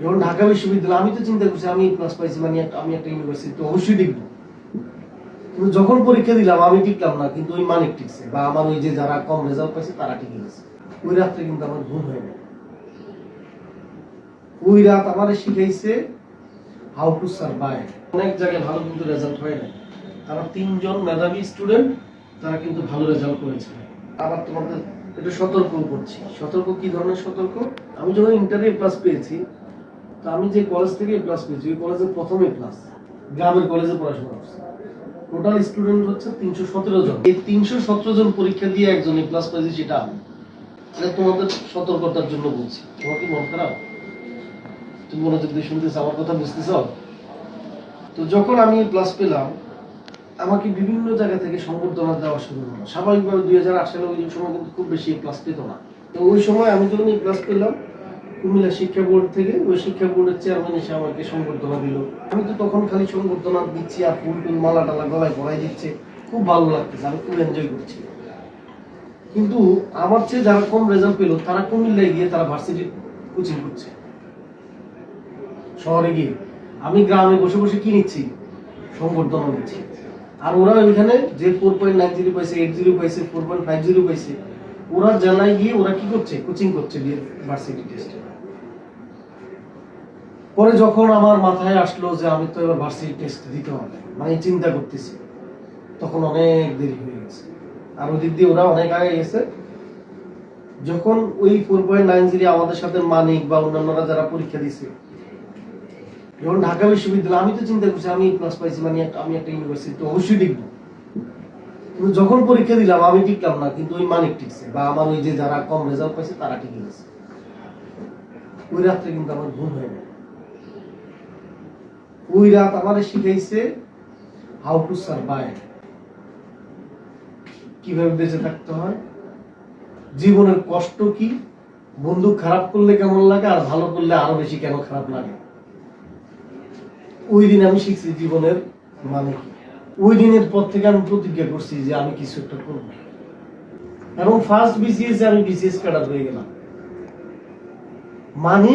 যখন ঢাকা বিশ্ববিদ্যালয় আমি তো চিন্তা করছি আমি ক্লাস পাইছি মানে আমি একটা ইউনিভার্সিটি তো অবশ্যই দেখবো, কিন্তু যখন পরীক্ষা দিলাম আমি টিকলাম না, কিন্তু ওই মানিক টিকছে বা আমার ওই যে যারা কম রেজাল্ট পাইছে তারা টিকে গেছে। ওই রাত্রে কিন্তু আমার ঘুম হয় না। ওই রাত আমার শিখাইছে হাউ টু সার্ভাইভ। অনেক জায়গায় ভালো কিন্তু রেজাল্ট হয় না, তারা 3 জন মেধাবী স্টুডেন্ট তারা কিন্তু ভালো রেজাল্ট করেছে। আবার তোমাদের একটু সতর্ক করছি। সতর্ক কি ধরনের সতর্ক? আমি যখন ইন্টারে প্লাস পেয়েছি, তো আমি যে কলেজ থেকে প্লাস পেয়েছি ওই কলেজের প্রথমে ক্লাস গ্রামের কলেজে পড়াশোনা করছি। টোটাল স্টুডেন্ট হচ্ছে 317 জন। এই 317 জন পরীক্ষা দিয়ে একজন এ প্লাস পেয়েছি, সেটা আমি। এটা তোমাদের সতর্কতার জন্য বলছি। তোমার কি মন খারাপ? তুমি মনোযোগ দিয়ে শুনতেছ, আমার কথা বুঝতেছ? তো যখন আমি প্লাস পেলাম, আমাকে বিভিন্ন জায়গা থেকে সংবর্ধনা দেওয়া শুরু হলো। স্বাভাবিকভাবে 2008 সালে ওই সময় কিন্তু খুব বেশি প্লাস পেত না। তো ওই সময় আমি যখন এই প্লাস পেলাম, কুমিল্লা শিক্ষা বোর্ড থেকে ওই শিক্ষা বোর্ডের চেয়ারম্যান এসে আমাকে সংবর্ধনা দিল। আমি তো তখন খালি সংবর্ধনা দিচ্ছি আর ফুল টুল মালা টালা গলায় পরাই দিচ্ছে, খুব ভালো লাগতেছে, আমি খুব এনজয় করছি। কিন্তু আমার চেয়ে যারা কম রেজাল্ট পেলো তারা কুমিল্লায় গিয়ে তারা ভার্সিটি কোচিং করছে শহরে গিয়ে। আমি গ্রামে বসে বসে কি নিচ্ছি? সংবর্ধনা নিচ্ছি। আর ওরা ওইখানে যে 4.90 পাইছে, 80 পাইছে, 4.50 পাইছে, ওরা জেলায় গিয়ে ওরা কি করছে? কোচিং করছে ভার্সিটি টেস্টে। পরে যখন আমার মাথায় আসলো যে আমি তো এবার ভার্সিটি টেস্ট দিতে হবে, মানে চিন্তা করতেছি, তখন অনেক দেরি হয়ে গেছে। আর ওদিক দিয়ে ওরা অনেক আগে গেছে। যখন ওই 4.90 আমাদের সাথে মানিক বা অন্যান্যরা যারা পরীক্ষা দিছে, যখন ঢাকা বিশ্ববিদ্যালয় আমি তো চিন্তা করছি আমি ক্লাস পাইছি মানে আমি একটা ইউনিভার্সিটি তো অবশ্যই দেখবো, কিন্তু যখন পরীক্ষা দিলাম আমি টিকলাম না, কিন্তু ওই মানিক টিকছে বা আমার ওই যে যারা কম রেজাল্ট পাইছে তারা টিকে গেছে। ওই রাত্রে কিন্তু আমার ঘুম হয় না। ওই রাত আমার শিখাইছে হাউ টু সার্ভাইভ, কিভাবে বেঁচে থাকতে হয়, জীবনের কষ্ট কি, বন্ধু খারাপ করলে কেমন লাগে আর ভালো করলে আরো বেশি কেন খারাপ লাগে। ওই দিন আমি শিখছি জীবনের মানে কি। ওই দিনের পর থেকে আমি প্রতিজ্ঞা করছি যে আমি কিছু একটা করবো, এবং ফার্স্ট বিসিএস আমি বিসিএস ক্যাডার হয়ে গেলাম। মানে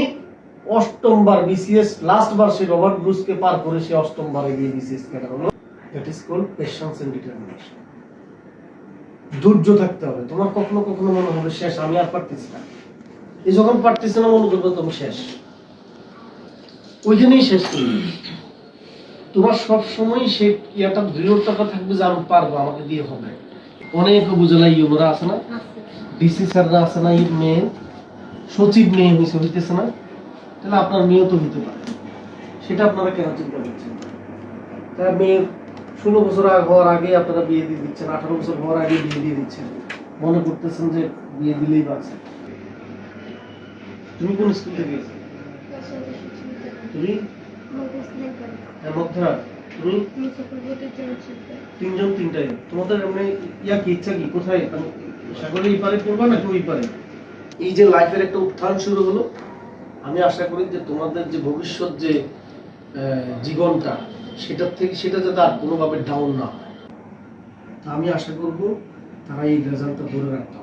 8ম বার বিসিএস লাস্ট বার সে রবার্ট ব্রুসকে পার করে সে 8ম বারে গিয়ে বিসিএস ক্যাডার হলো। That is called patience and determination. ধৈর্য থাকতে হবে। তোমার কখনো কখনো মনে হবে শেষ, আমি আর পারতেছি না। এই যখন পারতেছি না মনে করবে তুমি শেষ, ওইখানেই শেষ করবে। তোমার সব সময় সে একটা দৃঢ়তা থাকবে যে আমি পারবো, আমাকে দিয়ে হবে। অনেক উপজেলা ইউনোরা আছে না, ডিসি স্যাররা আছে না, মেয়ে সচিব মেয়ে হইতেছে না, তাহলে আপনার মেয়ে তো হইতে পারে। সেটা আপনারা কেন চিন্তা করছেন? তার মেয়ের 16 বছর হওয়ার আগে আপনারা বিয়ে দিয়ে দিচ্ছেন, 18 বছর হওয়ার আগে বিয়ে দিয়ে দিচ্ছেন, মনে করতেছেন যে বিয়ে দিলেই বাঁচে। তুমি কোন স্কুল থেকে? তুমি তুমি 3 জন 3টাই। তোমাদের এমনি কি ইচ্ছা কি কোথায় সাগরের এই পারে করবা নাকি ওই পারে? এই যে লাইফের একটা উত্থান শুরু হলো, আমি আশা করি যে তোমাদের যে ভবিষ্যৎ যে জীবনটা সেটা যাতে আর কোনোভাবে ডাউন না হয়। আমি আশা করব তারা এই রেজাল্টটা ধরে রাখতে